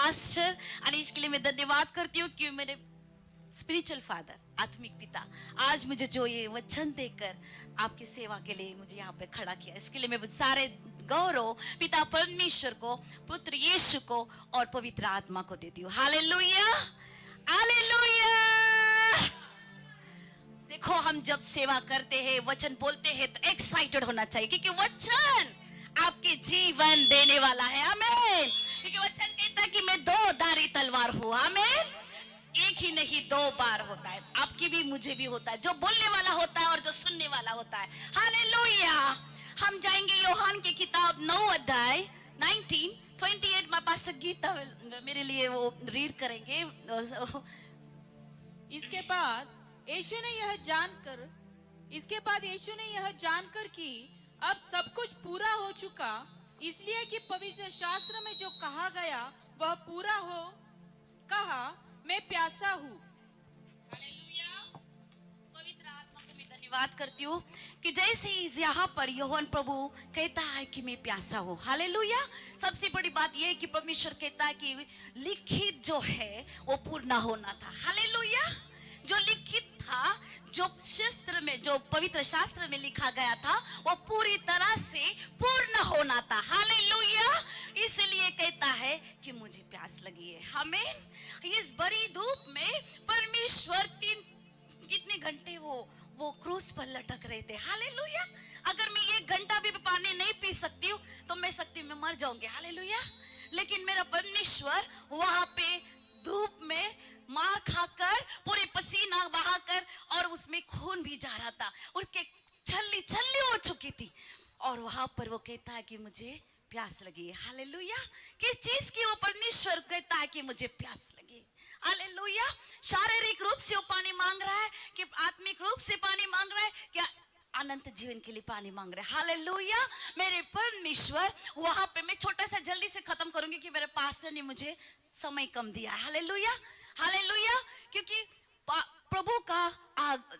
Pastor आणि इसके लिए मैं धन्यवाद करती हूँ कि मेरे स्पिरिचुअल फादर, आत्मिक पिता, आज मुझे जो ये वचन देकर आपकी सेवा के लिए मुझे यहाँ पे खड़ा किया, इसके लिए मैं सारे गौरव पिता परमेश्वर को, पुत्र यीशु को और पवित्र आत्मा को देती हूँ। Hallelujah, hallelujah. देखो, हम जब सेवा करते हैं, वचन बोलते हैं, तो एक्साइटेड होना चाहिए, क्योंकि वचन आपके जीवन देने वाला है। आमीन। क्योंकि वचन कहता है कि मैं दो धारी तलवार हूँ। आमीन। एक ही नहीं, दो बार होता है। आपकी भी, मुझे भी होता है, जो बोलने वाला होता है और जो सुनने वाला होता है। हालेलुया। हम जाएंगे यूहन्ना की किताब 9 अध्याय 19:28 में पास्टर गीता मेरे लिए वो रीड करेंगे। इसके बाद यीशु ने यह जानकर कि अब सब कुछ पूरा हो चुका, इसलिए कि पवित्र शास्त्र में जो कहा गया वह पूरा हो, कहा, मैं प्यासा हूँ। हालेलुया। पवित्र आत्मा को मैं धन्यवाद करती हूँ कि जैसे यहाँ पर यूहन्ना प्रभु कहता है कि मैं प्यासा हूँ। हालेलुया। सबसे बड़ी बात यह है कि परमेश्वर कहता है कि लिखित जो है वो पूर्ण होना था। हालेलुया। जो लिखित था, जो शास्त्र में, जो पवित्र शास्त्र में लिखा गया था, वो पूरी तरह से पूर्ण होना था। हालेलुया। इसलिए कहता है कि मुझे प्यास लगी है। हमें इस बड़ी धूप में परमेश्वर कितने घंटे वो क्रूस पर लटक रहे थे। हालेलुया। अगर मैं 1 घंटा भी पानी नहीं पी सकती हूँ तो मैं सकती मैं मर जाऊंगी। हालेलुया। लेकिन मेरा परमेश्वर वहां पे धूप में मार खाकर, पूरे पसीना बहाकर, और उसमें खून भी जा रहा था, उसके छल्ली छल्ली हो चुकी थी, और वहां पर वो कहता है कि मुझे प्यास लगी है। हालेलुया। किस चीज की? वो परमेश्वर कहता है कि मुझे प्यास लगी। हालेलुया। शारीरिक रूप से वो पानी मांग रहा है कि आत्मिक रूप से पानी मांग रहा है, क्या अनंत जीवन के लिए पानी मांग रहे हैं। हालेलुया। मेरे परमेश्वर वहां पे, मैं छोटा सा जल्दी से खत्म करूंगी कि मेरे पास्टर ने मुझे समय कम दिया है। Hallelujah, hallelujah. क्योंकि प्रभु का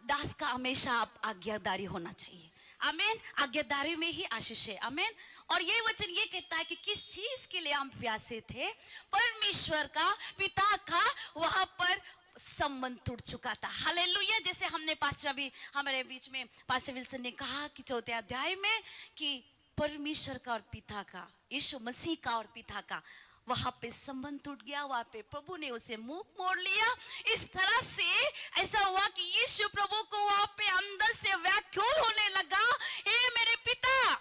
दास का हमेशा आज्ञादारी होना चाहिए। आमीन। आज्ञादारी में ही आशीष है। आमीन। और ये वचन ये कहता है कि किस चीज के लिए हम प्यासे थे? परमेश्वर का, पिता का वहां पर संबंध टूट चुका था। हालेलुया। जैसे हमने पास्टर अभी हमारे बीच में पास्टर विल्सन ने कहा कि 4 अध्याय में कि परमेश्वर का और पिता का, यीशु मसीह का और पिता का वहां पे संबंध टूट गया। वहां पे प्रभु ने उसे मुंह मोड़ लिया। इस तरह से ऐसा हुआ कि यीशु प्रभु को वहां पे अंदर से व्याकुल होने लगा, हे मेरे पिता,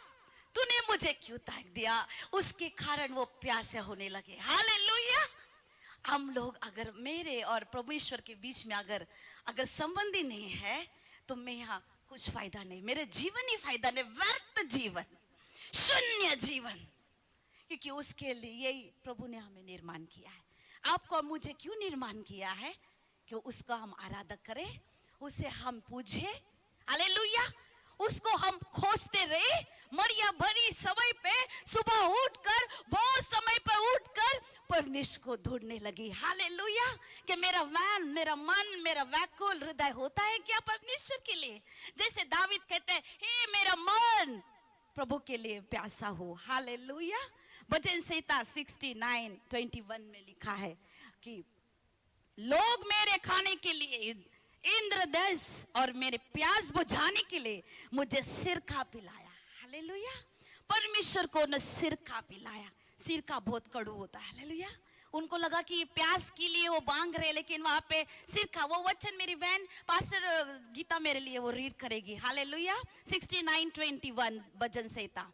तूने मुझे क्यों त्याग दिया? उसके कारण वो प्यासे होने लगे। हालेलुया। हम लोग अगर मेरे और परमेश्वर के बीच में अगर संबंधी नहीं है तो मैं यहाँ कुछ फायदा नहीं, मेरे जीवन ही फायदा नहीं, व्यर्थ जीवन, शून्य जीवन। क्योंकि उसके लिए ही प्रभु ने हमें निर्माण किया है। आपको मुझे क्यों निर्माण किया है? कि उसका हम आराधना करें, उसे हम पूजे। हालेलुया। उसको हम खोजते रहे, मरिया भरी समय पे सुबह उठकर, बहुत समय पर उठकर परमेश्वर को ढूंढने लगी। हालेलुया। कि मेरा मन, मेरा व्याकुल हृदय होता है क्या परमेश्वर के लिए? जैसे दावीद कहते हैं, हे मेरा मन प्रभु के लिए प्यासा हो। हालेलुया। भजन संहिता 69:21 में लिखा है कि लोग मेरे खाने के लिए इंद्रधनुष और मेरे प्यास बुझाने के लिए मुझे सिरका पिलाया। हालेलुया। परमेश्वर को न सिरका पिलाया। सिरका बहुत कड़ू होता है। हालेलुया। उनको लगा कि प्यास के लिए वो मांग रहे, लेकिन वहां पे सिरका, वो वचन मेरी बहन पास्टर गीता मेरे लिए वो रीड करेगी। हालेलुया। 69:21 भजन संहिता।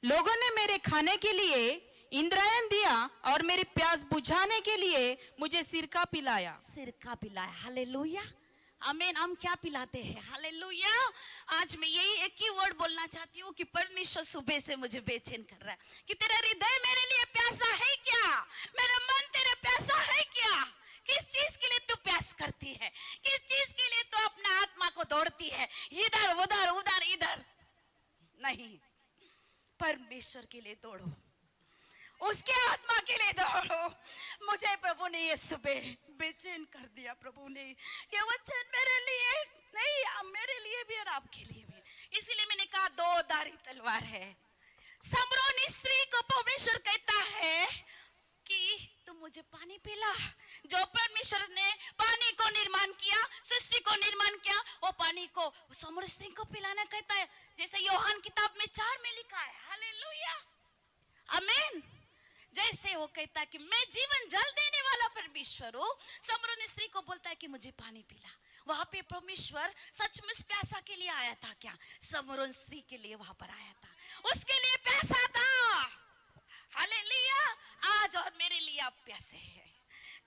लोगों ने मेरे खाने के लिए इंद्रायण दिया और मेरी प्यास बुझाने के लिए मुझे सिरका पिलाया। सिरका पिलाया। हालेलुया। आमीन। हम क्या पिलाते हैं? हालेलुया। आज मैं यही एक ही वर्ड बोलना चाहती हूँ कि परमेश्वर सुबह से मुझे बेचैन कर रहा है कि तेरा हृदय मेरे लिए प्यासा है क्या? मेरा मन तेरा प्यासा है क्या? किस चीज के लिए तू प्यास करती है? किस चीज के लिए तू अपना आत्मा को दौड़ती है? इधर उधर, उधर इधर नहीं, परमेश्वर के लिए दौड़ो। उसके आत्मा के लिए दौड़ो। मुझे प्रभु ने ये सुबह बेचैन कर दिया। प्रभु ने ये वचन मेरे लिए नहीं, मेरे लिए भी और आपके लिए भी। इसीलिए मैंने कहा दो धारी तलवार है। समरोनी स्त्री को परमेश्वर कहता है कि तुम मुझे पानी पिला। जो परमेश्वर ने पानी को निर्माण किया, सृष्टि को निर्माण किया, वो पानी को समर स्त्री को पिलाना कहता है। जैसे यूहन्ना किताब में 4 में लिखा है। हालेलुया, आमीन। जैसे वो कहता है कि मैं जीवन जल देने वाला परमेश्वर हूँ, समरोनी स्त्री को बोलता है कि मुझे पानी पिला। वहां पे परमेश्वर सचमुच प्यासा के लिए आया था क्या? समरोन स्त्री के लिए वहां पर आया था, उसके लिए प्यासा था। हालेलुया। आज और मेरे लिए आप प्यासे हैं,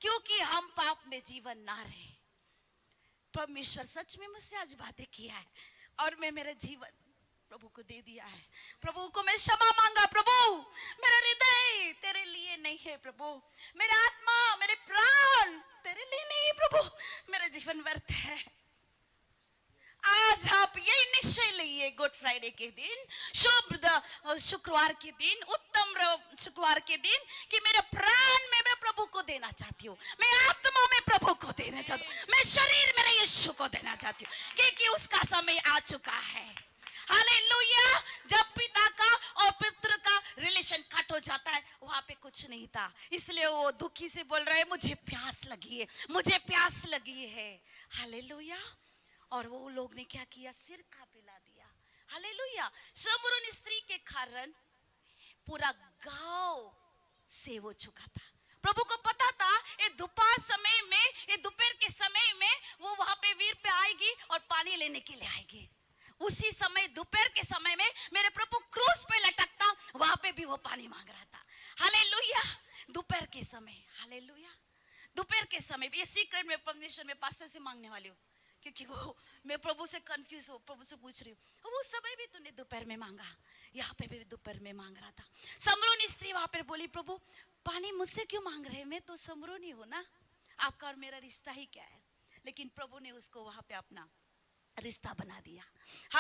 क्योंकि हम पाप में जीवन ना रहे। परमेश्वर सच में मुझसे आज बातें किया है और मैं मेरा जीवन प्रभु को दे दिया है। प्रभु को मैं क्षमा मांगा। प्रभु मेरा हृदय तेरे लिए नहीं है। प्रभु मेरा आत्मा, मेरे प्राण तेरे लिए नहीं है। प्रभु मेरा जीवन व्यर्थ है। आज आप यही निश्चय लीजिए, गुड फ्राइडे के दिन, शुभ शुक्रवार के दिन, उत्तम शुक्रवार के दिन, कि मेरे प्राण में मैं प्रभु को देना चाहती हूँ, मैं आत्मा में प्रभु को देना चाहती हूँ, मैं शरीर मेरे यीशु को देना चाहती हूँ, क्योंकि उसका समय आ चुका है। हालेलुया। जब पिता का और पुत्र का रिलेशन कट हो जाता है, वहां पे कुछ नहीं था। इसलिए वो दुखी से बोल रहे हैं, मुझे प्यास लगी है, मुझे प्यास लगी है। हालेलुया। और वो लोग ने क्या किया? सिरका पिला दिया। हालेलुया। समरोन स्त्री के कारण पूरा गांव से वो चुका था। प्रभु को पता था ये दोपहर समय में, ये दोपहर के समय में वो वहां पे वीर पे आएगी और पानी लेने के लिए आएगी। उसी समय दोपहर के समय में मेरे प्रभु क्रूस पे लटकता, वहां पे भी वो पानी मांग रहा था। हालेलुया। दोपहर के समय, हालेलुया, दोपहर के समय। ये सीक्रेट में परमेश्वर में पास्टर से मांगने वाली हूँ, क्योंकि वो मैं प्रभु से कंफ्यूज हूँ, प्रभु से पूछ रही हूँ। वो समय भी तूने दोपहर में मांगा, यहाँ पे भी दोपहर में मांग रहा था। समरोनी स्त्री वहां पर बोली, प्रभु पानी मुझसे क्यों मांग रहे हैं? मैं तो समरोनी हूँ ना, आपका और मेरा रिश्ता ही क्या है? लेकिन प्रभु ने उसको वहां पे अपना रिश्ता बना दिया।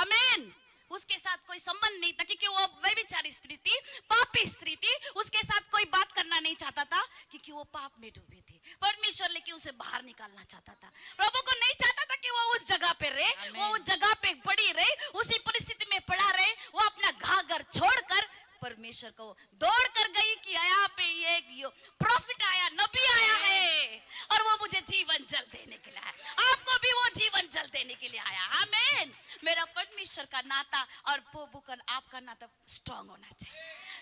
आमीन। उसके साथ कोई संबंध नहीं था, क्योंकि वो व्यभिचारी स्त्री थी, पापी स्त्री थी। उसके साथ कोई बात करना नहीं चाहता था, क्योंकि वो पाप में डूबी थी। परमेश्वर लेकिन उसे बाहर निकालना चाहता था। प्रभु को नहीं चाहता था कि वो उस जगह पे रहे, वो उस जगह पे पड़ी रहे, उसी परिस्थिति में पड़ा रहे। वो अपना घर छोड़कर परमेश्वर को दौड़ कर गई कि यहाँ पे ये प्रॉफिट आया, नबी आया है और वो मुझे जीवन जल देने के लिए आया। आपको भी वो जीवन जल देने के लिए आया। आमीन। मेरा परमेश्वर का नाता और प्रभु का आपका नाता स्ट्रांग होना चाहिए।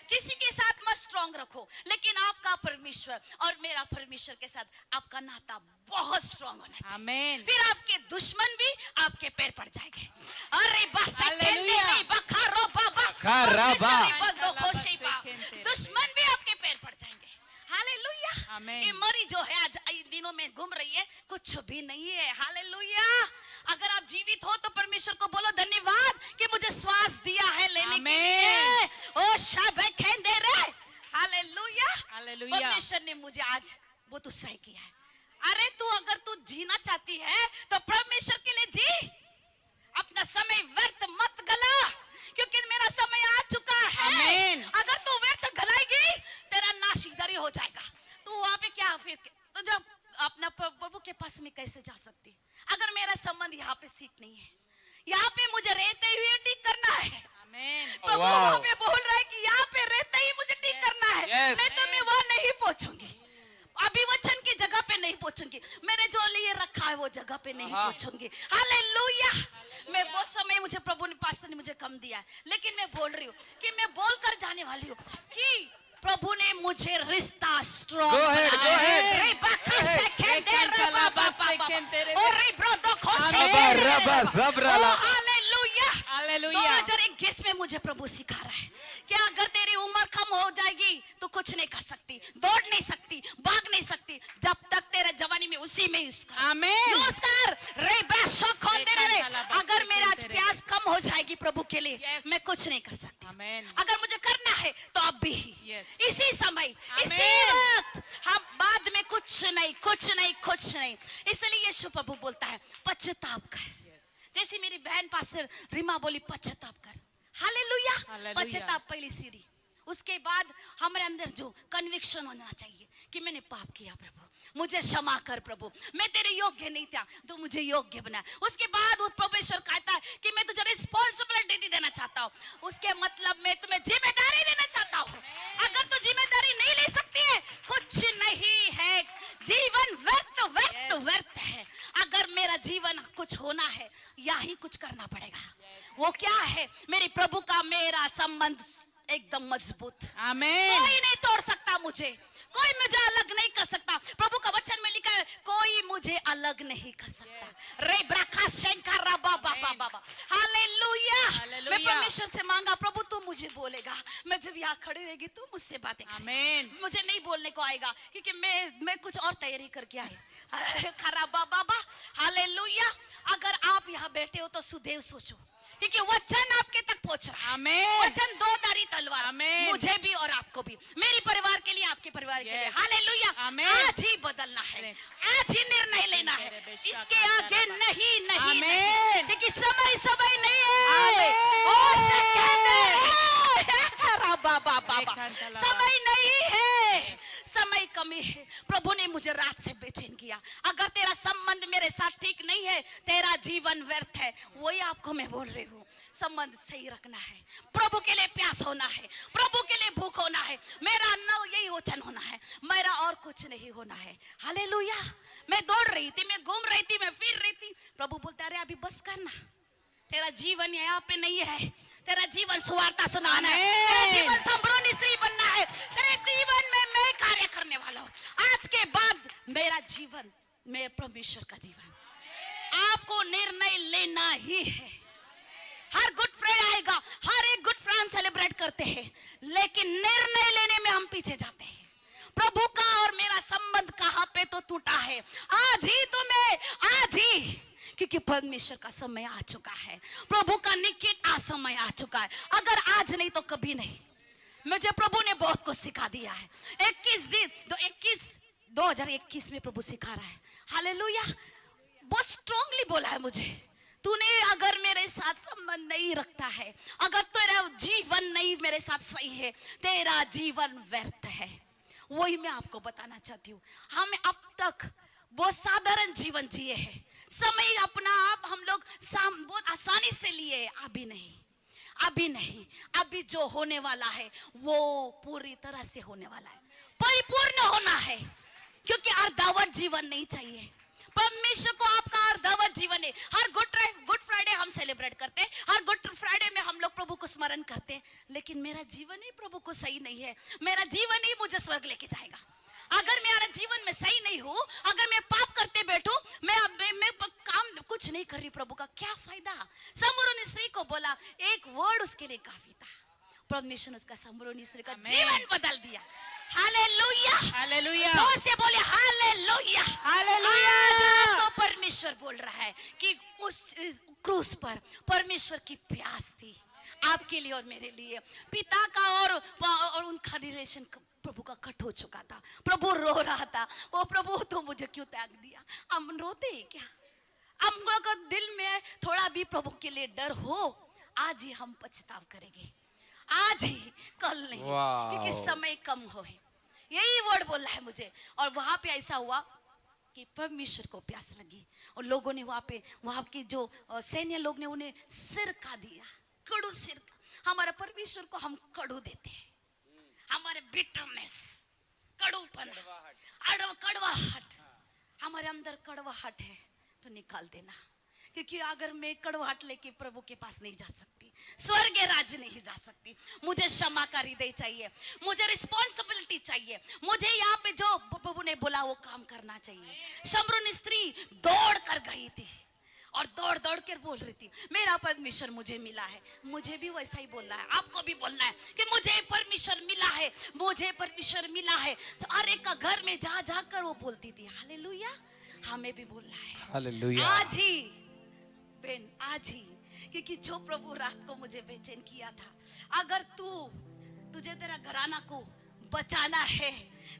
किसी के साथ मत स्ट्रांग रखो, लेकिन आपका परमेश्वर और मेरा परमेश्वर के साथ आपका नाता बहुत स्ट्रांग होना चाहिए। आमीन। फिर आपके दुश्मन भी आपके पैर पड़ जाएंगे। अरे बस हालेलुया। दुश्मन भी आपके पैर पड़ जाएंगे। हालेलुया। आमीन। ये मरी जो है आज इन दिनों में घूम रही है, कुछ भी नहीं है। हालेलुया। अगर आप जीवित हो तो परमेश्वर को बोलो धन्यवाद कि मुझे श्वास दिया है लेने के लिए। ओ शाबे खेंदे रे। हालेलुया। हालेलुया। परमेश्वर ने मुझे आज बहुत उत्साह किया है। अरे तू अगर तू जीना चाहती है तो परमेश्वर के लिए जी, अपना समय व्यर्थ मत गला, क्योंकि मेरा समय आ चुका है। आमीन। अगर तू व्यर्थ गलाएगी तेरा नाश इधर ही हो जाएगा। तू वहां पे क्या फिर तो जब अपना प्रभु के पास में कैसे जा सकती? अगर मेरा संबंध यहाँ पे सीख नहीं है, यहाँ पे मुझे रहते हुए ठीक करना है। आमीन। प्रभु वहां पे बोल रहा है कि यहाँ पे रहते ही मुझे ठीक करना है। Yes. नहीं तो मैं वहां नहीं पहुंचूंगी, अभी वचन की जगह पे नहीं पहुंचूंगी, मैंने जो लिए रखा है वो जगह पे नहीं पहुंचूंगी। हालेलुया। मैं बहुत समय मुझे प्रभु ने पास्टर ने मुझे कम दिया है, लेकिन मैं बोल रही हूँ कि मैं बोल कर जाने वाली हूँ कि प्रभु ने मुझे रिश्ता strong Go ahead, go ahead. Hallelujah. 2021 में मुझे प्रभु सिखा रहा है कि अगर तेरी उम्र कम हो जाएगी तो कुछ नहीं कर सकती, दौड़ नहीं सकती, भाग नहीं सकती, जब तक तेरे जवानी में उसी में आमीन। अगर मेरा आज प्यास कम हो जाएगी प्रभु के लिए, Yes. मैं कुछ नहीं कर सकती। आमीन। अगर मुझे करना है तो अब भी Yes. इसी समय, इसी आमीन। वक्त, हम बाद में कुछ नहीं, कुछ नहीं, कुछ नहीं। इसलिए यीशु प्रभु बोलता है पश्चाताप कर। जैसे मेरी बहन पास्टर रीमा बोली पश्चाताप कर। हालेलुया। हालेलुया। पश्चाताप पहली सीढ़ी, उसके बाद हमारे अंदर जो कन्विक्शन होना चाहिए कि मैंने पाप किया प्रभु, मुझे क्षमा कर प्रभु, मैं तेरे योग्य नहीं था, तो मुझे योग्य बना। उसके बाद वो परमेश्वर कहता है कि मैं तुझे रिस्पॉन्सिबिलिटी देना चाहता हूँ, उसके मतलब मैं तुम्हें जिम्मेदारी देना चाहता हूँ। अगर तू जिम्मेदारी नहीं ले सकती है, कुछ नहीं है, जीवन व्यर्थ व्यर्थ व्यर्थ है। अगर मेरा जीवन कुछ होना है, यही कुछ करना पड़ेगा। वो क्या है? मेरे प्रभु का मेरा संबंध एकदम मजबूत। आमीन। कोई नहीं तोड़ सकता मुझे, कोई मुझे अलग नहीं कर सकता। प्रभु का वचन में लिखा है, कोई मुझे अलग नहीं कर सकता। रे ब्रखा शंकर बाबा बाबा, हालेलुया। मैं परमेश्वर से मांगा, प्रभु तू मुझे बोलेगा, मैं जब यहाँ खड़ी रहेगी तू मुझसे बातें करेगा। आमीन। मुझे नहीं बोलने को आएगा, क्योंकि मैं कुछ और तैयारी करके आई। खराबा बाबा, हालेलुया। अगर आप यहाँ बैठे हो तो सुदैव सोचो, क्योंकि वचन आपके तक पहुंच रहा है। आमीन। वचन दो धारी तलवार, आमीन। मुझे भी और आपको भी, मेरे परिवार के लिए, आपके परिवार के लिए। हालेलुया। आमीन। आज ही बदलना है, आज ही निर्णय लेना है, इसके आगे नहीं नहीं, आमीन। नहीं, क्योंकि समय समय नहीं है। आमीन। ओ बाबा, समय नहीं है, समय कमी है। प्रभु ने मुझे रात से बेचैन किया। अगर तेरा संबंध मेरे साथ ठीक नहीं है, तेरा जीवन व्यर्थ है। वही आपको मैं बोल रही हूँ, संबंध सही रखना है, प्रभु के लिए प्यास होना है, प्रभु के लिए भूख होना है। मेरा न यही वचन होना है, मेरा और कुछ नहीं होना है। हालेलुया। मैं दौड़ रही थी, मैं घूम रही थी, मैं फिर रही थी। प्रभु बोलता, अरे अभी बस करना, तेरा जीवन यहाँ पे नहीं है, तेरा जीवन सुवार्ता सुनाना है, तेरा जीवन संपूर्ण स्त्री बनना है, तेरे जीवन में मैं कार्य करने वाला हूँ। आज के बाद मेरा जीवन, मैं परमेश्वर का जीवन। आपको निर्णय लेना ही है। हर गुड फ्राइडे आएगा, हर एक गुड फ्राइडे हम सेलिब्रेट करते हैं, लेकिन निर्णय लेने में हम पीछे जाते हैं। प्रभु का और मेरा संबंध कहाँ पे तो टूटा है। आज ही तो मैं, आज ही, क्योंकि परमेश्वर का समय आ चुका है, प्रभु का निकट आ समय आ चुका है। अगर आज नहीं तो कभी नहीं। मुझे प्रभु ने बहुत कुछ सिखा दिया है। 2021 में प्रभु सिखा रहा है। हालेलुया। बहुत स्ट्रांगली बोला है मुझे, तूने अगर मेरे साथ संबंध नहीं रखता है, अगर तेरा जीवन नहीं मेरे साथ सही है, तेरा जीवन व्यर्थ है। वही मैं आपको बताना चाहती हूँ। हम अब तक बहुत साधारण जीवन जिए हैं, समय अपना आप हम लोग बहुत आसानी से लिए। अभी नहीं, अभी नहीं, अभी जो होने वाला है वो पूरी तरह से होने वाला है, परिपूर्ण होना है। क्योंकि अर्धावट जीवन नहीं चाहिए। परमेश्वर को आपका अर्धावट जीवन है। हर गुड फ्राइडे हम सेलिब्रेट करते हैं, हर गुड फ्राइडे में हम लोग प्रभु को स्मरण करते हैं, लेकिन मेरा जीवन ही प्रभु को सही नहीं है। मेरा जीवन ही मुझे स्वर्ग लेके जाएगा। अगर मेरा जीवन में सही नहीं हूँ, अगर मैं पाप करते बैठूं, मैं काम कुछ नहीं कर रही, प्रभु का क्या फायदा। समरोनी स्त्री को बोला, एक वर्ड उसके लिए काफी था। परमेश्वर उसका समरोनी स्त्री का जीवन बदल दिया। Hallelujah, hallelujah. जोर से बोले हालेलुया, हालेलुया। तो परमेश्वर बोल रहा है कि उस क्रूस पर परमेश्वर की प्यास थी आपके लिए और मेरे लिए। पिता का और उनका रिलेशन प्रभु का कट हो चुका था। प्रभु रो रहा था, ओ प्रभु तो मुझे क्यों त्याग दिया। हम रोते हैं क्या? हम लोग दिल में थोड़ा भी प्रभु के लिए डर हो, आज ही हम पछताव करेंगे, आज ही, कल नहीं, क्योंकि समय कम हो है। यही वर्ड बोल रहा है मुझे। और वहां पे ऐसा हुआ कि परमेश्वर को प्यास लगी और लोगों ने वहां के जो सैन्य लोग ने उन्हें सिर का दिया, कड़ू सिर का। हमारे परमेश्वर को हम कड़ू देते हैं, हमारे बिटरनेस, कड़ूपन, कड़वाहट, हमारे अंदर कड़वाहट है तो निकाल देना। क्योंकि अगर मैं कड़वाहट लेके प्रभु के पास नहीं जा सकती, स्वर्ग राज्य नहीं जा सकती। मुझे क्षमा का हृदय चाहिए, मुझे रिस्पॉन्सिबिलिटी चाहिए, मुझे यहाँ पे जो प्रभु ने बोला वो काम करना चाहिए। शमरून स्त्री दौड़ कर गई थी और दौड़ दौड़ कर बोल रही थी, मेरा परमेश्वर मुझे मिला है। मुझे भी वैसा ही बोलना है, आपको भी बोलना है कि मुझे परमेश्वर मिला है, मुझे परमेश्वर मिला है। तो हर एक का घर में जा जाकर वो बोलती थी। हालेलुया। हमें भी बोलना है हालेलुया। आज ही बेन, आज ही, क्योंकि जो प्रभु रात को मुझे बेचैन किया था, अगर तुझे तेरा घराना को बचाना है,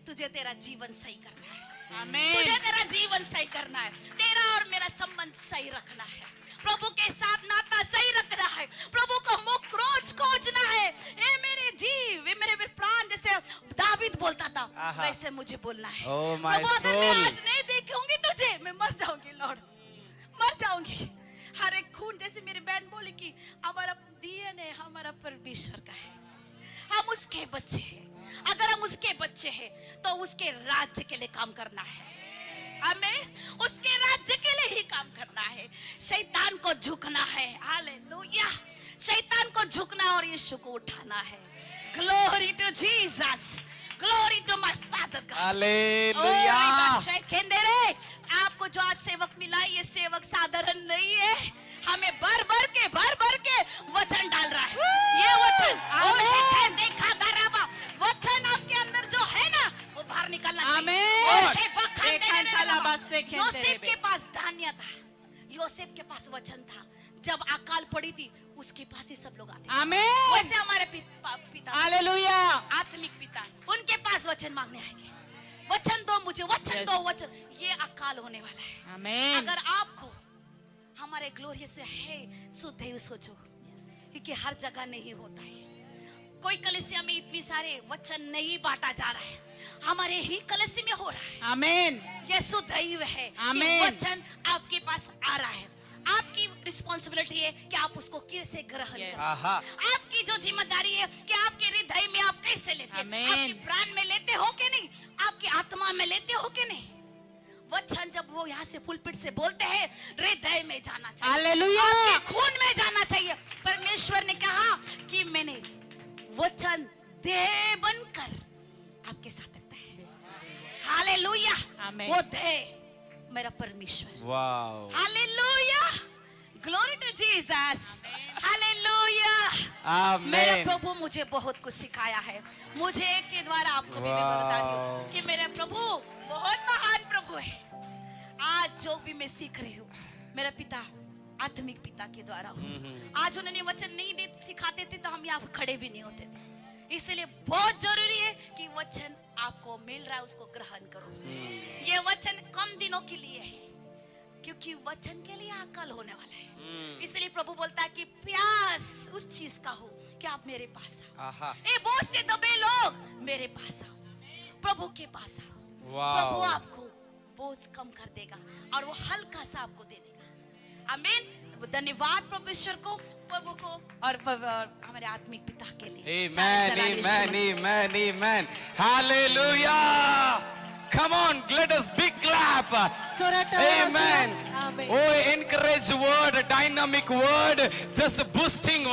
तुझे तेरा जीवन सही करना है। आमीन। तुझे तेरा जीवन सही करना है, तेरा और मेरा संबंध सही रखना है, प्रभु के साथ नाता सही रखना है, प्रभु को मुख रोज खोजना है। ए मेरे जीव, ए मेरे मुझे बोलना है। Oh, my प्रभु, अगर मैं soul. आज नहीं देखूंगी तुझे, मैं मर जाऊंगी लॉर्ड, मर जाऊंगी। हर एक खून, जैसे मेरी बहन बोली कि हमारा डीएनए हमारा परमेश्वर का है, हम उसके बच्चे हैं। अगर हम उसके बच्चे हैं तो उसके राज्य के लिए काम करना है। हमें उसके राज्य के लिए ही काम करना है। शैतान को झुकना है। हालेलुया। शैतान को झुकना और यीशु को उठाना है। Glory to Jesus, glory to my father God. Hallelujah. आपको जो आज सेवक मिला है, ये सेवक साधारण नहीं है। हमें भर भर के वचन डाल रहा है। ये वचन देखा दराबा, वचन आपके अंदर जो है ना, वो बाहर निकलना चाहिए। योसेफ के पास धान्य था, योसेफ के पास वचन था। जब अकाल पड़ी थी, उसके पास ही सब लोग आते थे। आमीन। वैसे हमारे पिता हालेलुया। आत्मिक पिता, उनके पास वचन मांगने आएंगे। वचन दो मुझे, वचन दो, वचन। ये अकाल होने वाला है। आमीन। अगर आपको हमारे ग्लोरियस है सुदैव सोचो, क्योंकि हर जगह नहीं होता है। कोई कलीसिया में इतनी सारे वचन नहीं बांटा जा रहा है, हमारे ही कलीसिया में हो रहा है। आमीन। ये सुदैव है कि आमीन। वचन आपके पास आ रहा है। आपकी रिस्पॉन्सिबिलिटी है कि आप उसको कैसे ग्रहण करें। आहा। आपकी जो जिम्मेदारी है कि आपके हृदय में आप कैसे लेते हैं। आमीन। आपके प्राण में लेते हो कि नहीं, आपकी आत्मा में लेते हो कि नहीं। वचन जब वो यहाँ से पुलपिट से बोलते हैं, हृदय में जाना चाहिए, हालेलुया। आपके खून में जाना चाहिए। परमेश्वर ने कहा कि मैंने वचन देह बनकर आपके साथ रहता है। हालेलुया। आमीन। वो देह मेरा परमेश्वर। Wow. Hallelujah. Glory to Jesus. Hallelujah. मेरे आमीन। प्रभु मुझे बहुत कुछ सिखाया है। मुझे के द्वारा आपको भी मैं बता रही हूँ कि मेरे प्रभु बहुत महान प्रभु है। आज जो भी मैं सीख रही हूँ, मेरा पिता आत्मिक पिता के द्वारा हूँ। आज उन्होंने वचन नहीं दे सिखाते थे तो हम यहाँ खड़े भी नहीं होते थे। इसलिए बहुत जरूरी है कि वचन आपको मिल रहा है, उसको ग्रहण करो। ये वचन कम दिनों के लिए है, क्योंकि वचन के लिए अकाल होने वाला है। इसलिए प्रभु बोलता है कि प्यास उस चीज का हो कि आप मेरे पास आओ। आहा। ए बोझ से दबे लोग मेरे पास आओ, प्रभु के पास आओ। वाओ। प्रभु आपको बोझ कम कर देगा और वो हल्का सा आपको दे देगा। आमीन। धन्यवाद परमेश्वर को, प्रभु को और हमारे आत्मिक पिता के लिए। Amen, amen, amen, amen. Hallelujah. Come on, let us big clap. Amen. Amen. Oh, encourage word, dynamic word, just boosting.